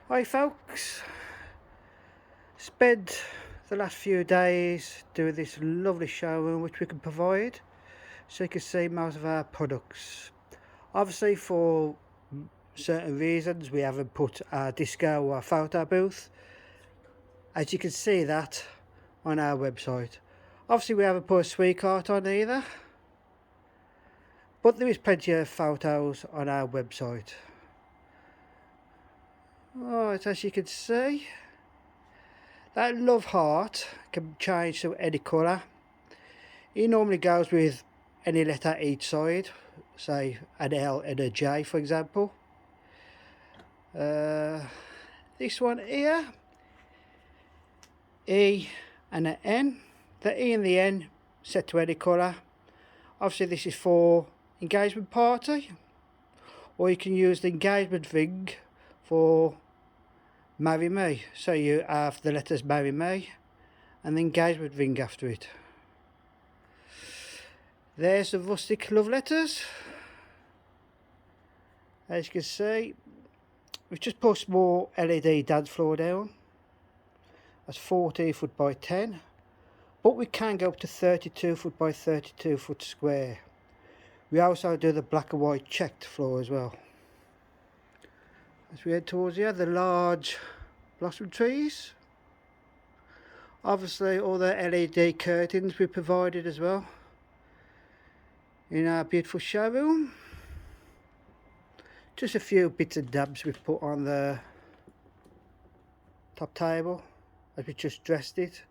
Hi folks, spent the last few days doing this lovely showroom which we can provide, so you can see most of our products. Obviously for certain reasons we haven't put our disco or photo booth, as you can see that on our website. Obviously we haven't put a sweet cart on either, but there is plenty of photos on our website. Right, as you can see, that love heart can change to any colour. It normally goes with any letter each side, say an L and a J for example. This one here, E and an N. The E and the N set to any colour. Obviously this is for engagement party, or you can use the engagement ring for marry me. So you have the letters marry me and the engagement ring after it. There's the rustic love letters. As you can see, we've just put a small LED dance floor down. That's 14 foot by 10, but we can go up to 32 foot by 32 foot square. We also do the black and white checked floor as well. As we head towards here, the large blossom trees. Obviously all the LED curtains we provided as well in our beautiful showroom. Just a few bits and dabs we've put on the top table as we just dressed it.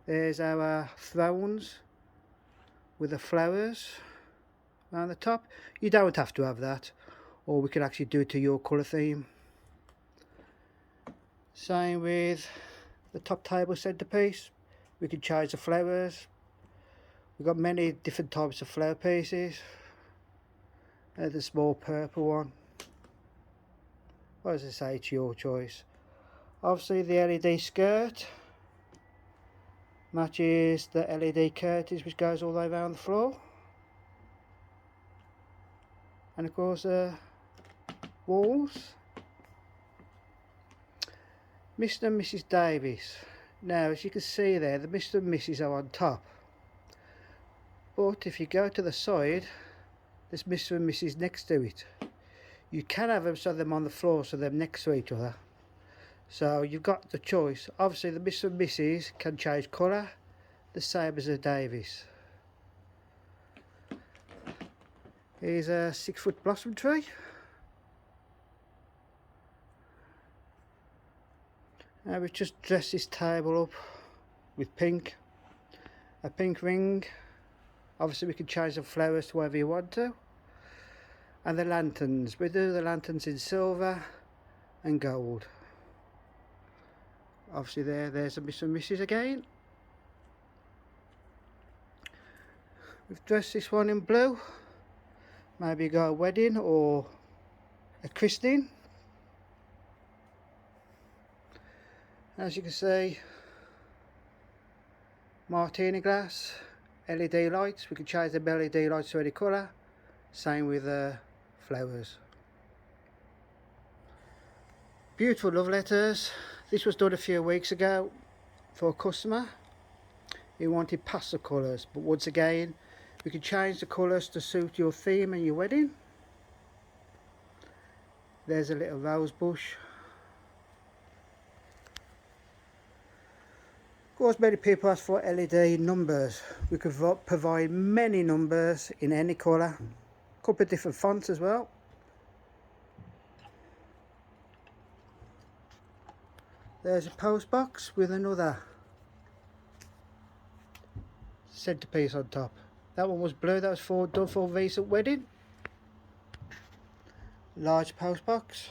There's our thrones with the flowers around the top. You don't have to have that, or we can actually do it to your colour theme. Same with the top table centrepiece. We can change the flowers. We've got many different types of flower pieces. There's the small purple one. Well, as I say, it's your choice. Obviously the LED skirt matches the LED curtains which goes all the way around the floor, and of course walls. Mr. and Mrs. Davis. Now as you can see there, the Mr. and Mrs. are on top, but if you go to the side there's Mr. and Mrs. next to it. You can have them so they're on the floor, so they're next to each other. So you've got the choice. Obviously the Mr. and Mrs. can change colour, the same as the Davis. Here's a 6 foot blossom tree. Now we've just dressed this table up with pink. A pink ring. Obviously we can change the flowers to whatever you want to. And the lanterns. We do the lanterns in silver and gold. Obviously there's a Mr. and Mrs. again. We've dressed this one in blue. Maybe you got a wedding or a christening. As you can see, martini glass, LED lights. We can change the LED lights to any colour. Same with flowers. Beautiful love letters. This was done a few weeks ago for a customer. He wanted pastel colours, but once again we can change the colours to suit your theme and your wedding. There's a little rose bush. Of course many people ask for LED numbers. We could provide many numbers in any colour. A couple of different fonts as well. There's a post box with another centrepiece on top. That one was blue, that was done for a recent wedding. Large post box.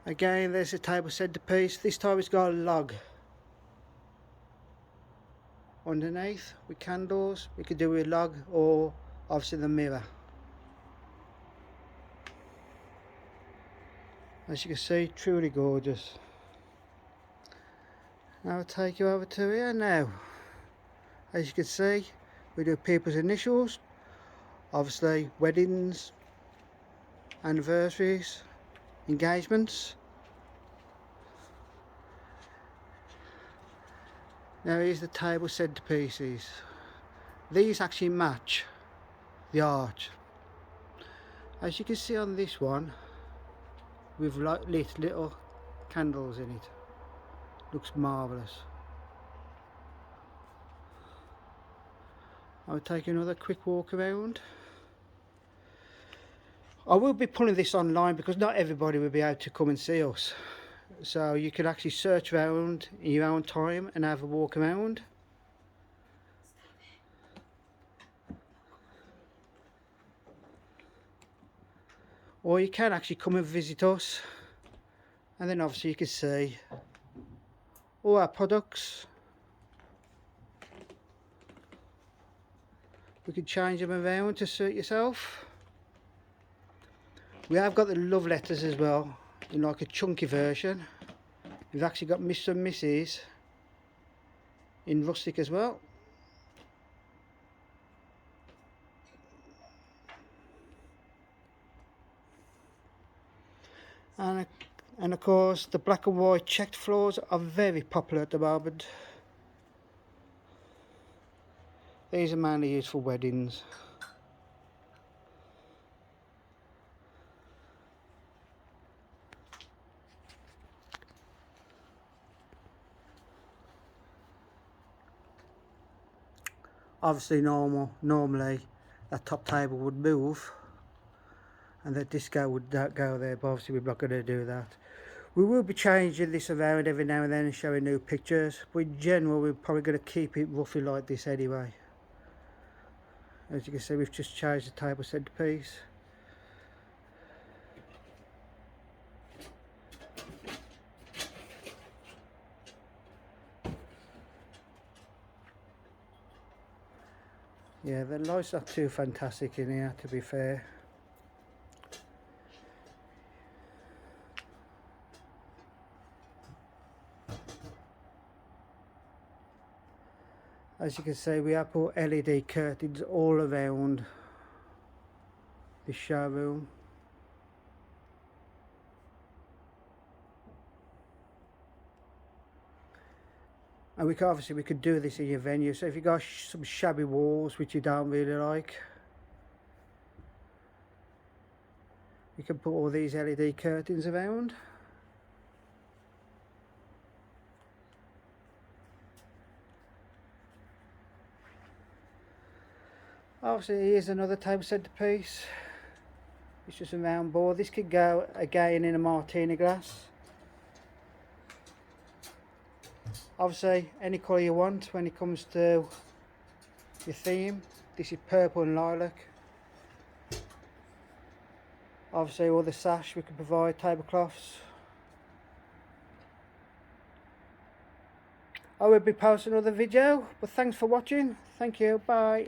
Again there's a table centrepiece. This time it's got a log underneath with candles. We could do with log or obviously the mirror. As you can see, truly gorgeous. Now I'll take you over to here now. As you can see, we do people's initials, obviously weddings, anniversaries, engagements. Now here's the table centerpieces. These actually match the arch. As you can see on this one, we've lit little candles in it. Looks marvellous. I'll take another quick walk around. I will be putting this online because not everybody will be able to come and see us. So you can actually search around in your own time and have a walk around. Or you can actually come and visit us, and then obviously you can see all our products. We can change them around to suit yourself. We have got the love letters as well, in like a chunky version. We've actually got Mr. and Mrs. in rustic as well. And of course the black and white checked floors are very popular at the moment. These are mainly used for weddings. Obviously normally that top table would move and the disco would go there, but obviously we're not going to do that. We will be changing this around every now and then and showing new pictures, but in general we're probably going to keep it roughly like this anyway. As you can see, we've just changed the table centerpiece. Yeah, the lights are too fantastic in here, to be fair. As you can see, we have put LED curtains all around the showroom. And we could do this in your venue. So if you've got some shabby walls which you don't really like, you can put all these LED curtains around. Obviously here's another table centerpiece. It's just a round board. This could go again in a martini glass. Obviously any colour you want when it comes to your theme. This is purple and lilac. Obviously all the sash we can provide, tablecloths. I will be posting another video, but thanks for watching. Thank you, bye.